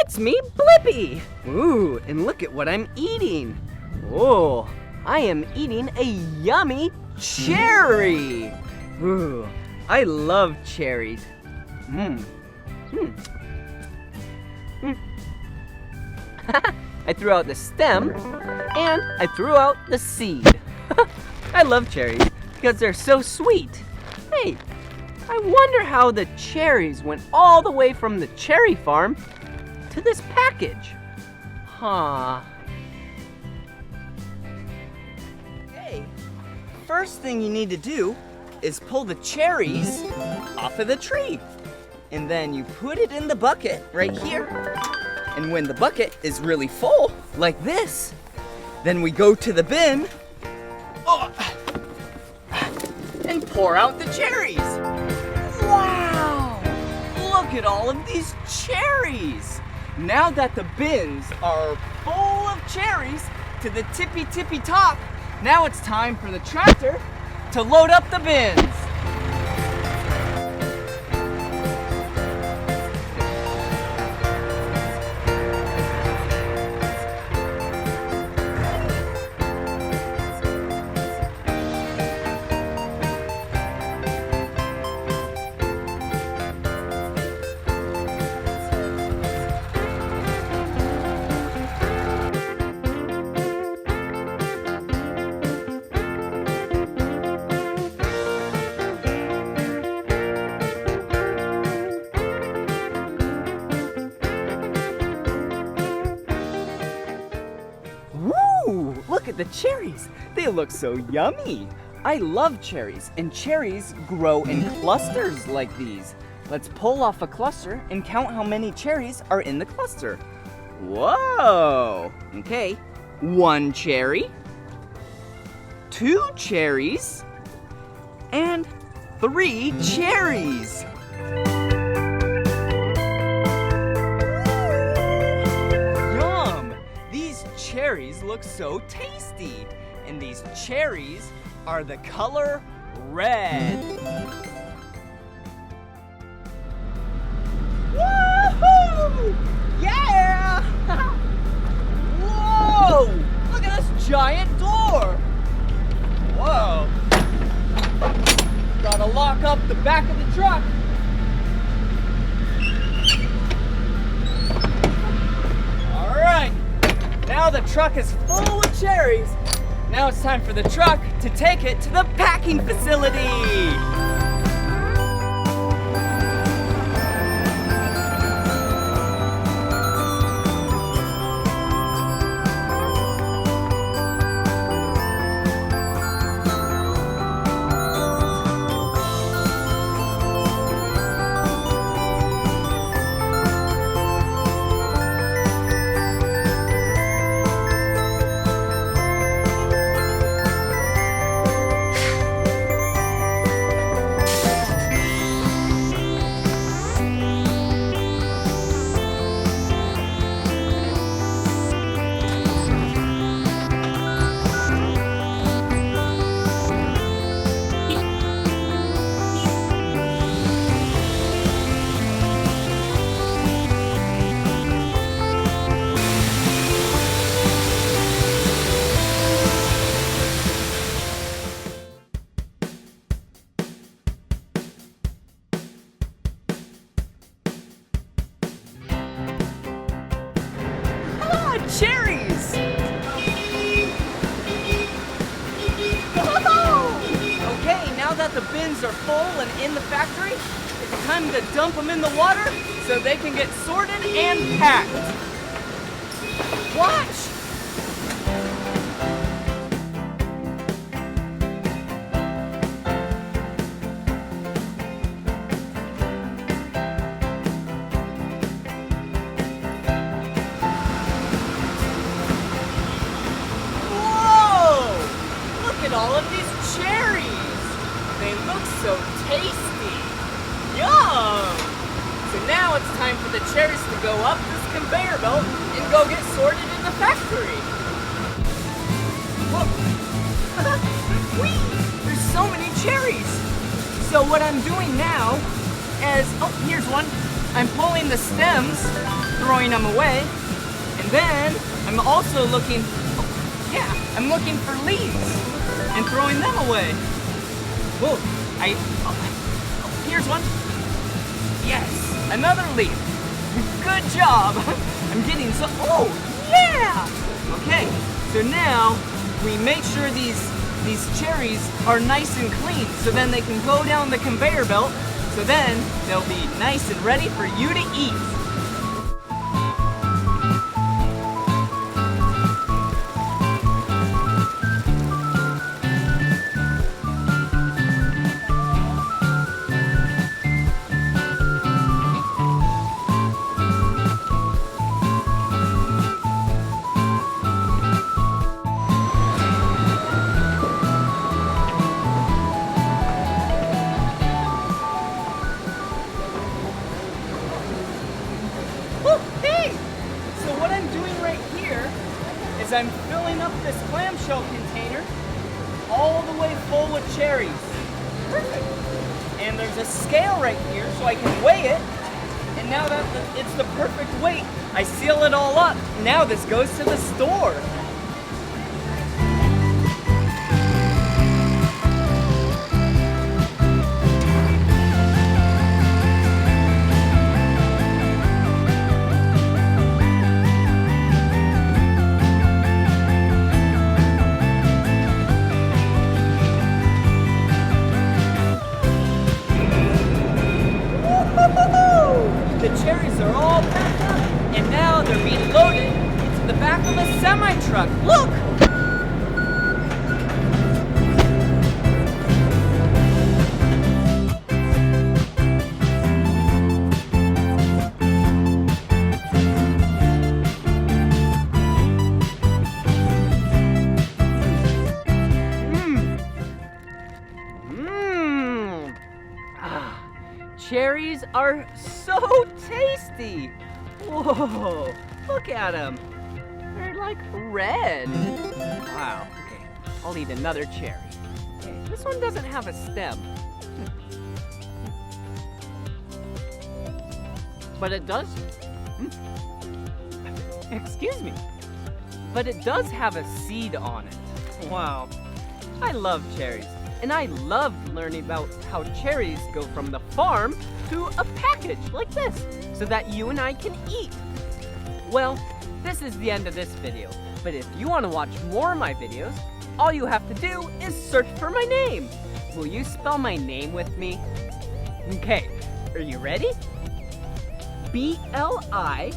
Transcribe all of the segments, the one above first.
It's me, Blippi! Ooh, and look at what I'm eating. Oh, I am eating a yummy cherry! Ooh, I love cherries. I threw out the stem, and I threw out the seed. I love cherries because they're so sweet. Hey, I wonder how the cherries went all the way from the cherry farm to this package. Huh. Okay, first thing you need to do is pull the cherries off of the tree. And then you put it in the bucket right here. And when the bucket is really full, like this, then we go to the bin and pour out the cherries. Wow! Look at all of these cherries! Now that the bins are full of cherries to the tippy top, now it's time for the tractor to load up the bins. Look at the cherries. They look so yummy. I love cherries, and cherries grow in clusters like these. Let's pull off a cluster and count how many cherries are in the cluster. Whoa! Okay, 1 cherry, 2 cherries, and 3 cherries. Cherries look so tasty, and these cherries are the color red. Woohoo! Yeah! Whoa! Look at this giant door. Whoa! Gotta lock up the back of the truck. All right. Now the truck is full of cherries. Now it's time for the truck to take it to the packing facility. Cherries! Okay, now that the bins are full and in the factory, it's time to dump them in the water so they can get sorted and packed. Watch! All of these cherries. They look so tasty. Yum! So now it's time for the cherries to go up this conveyor belt and go get sorted in the factory. Whoa! Whee! There's so many cherries. So what I'm doing now is, oh, here's one. I'm pulling the stems throwing them away. And then I'm also looking, I'm looking for leaves and throwing them away. Whoa, here's one. Yes, another leaf. Good job. I'm getting so, oh yeah. Okay, so now we make sure these cherries are nice and clean so then they can go down the conveyor belt, so then they'll be nice and ready for you to eat. I'm filling up this clamshell container all the way full with cherries. Perfect. And there's a scale right here so I can weigh it. And now that it's the perfect weight, I seal it all up. Now this goes to the store. The cherries are all packed up, and now they're being loaded into the back of a semi-truck. Look! Cherries are so tasty! Whoa, look at them. They're like red. Wow, okay, I'll eat another cherry. Okay, this one doesn't have a stem. But it does, excuse me. But it does have a seed on it. Wow, I love cherries. And I love learning about how cherries go from the farm to a package like this, so that you and I can eat. Well, this is the end of this video, but if you want to watch more of my videos, all you have to do is search for my name. Will you spell my name with me? Okay, are you ready? B-L-I-P-P-I.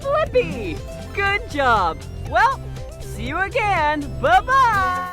Blippi! Good job! Well, see you again. Bye-bye!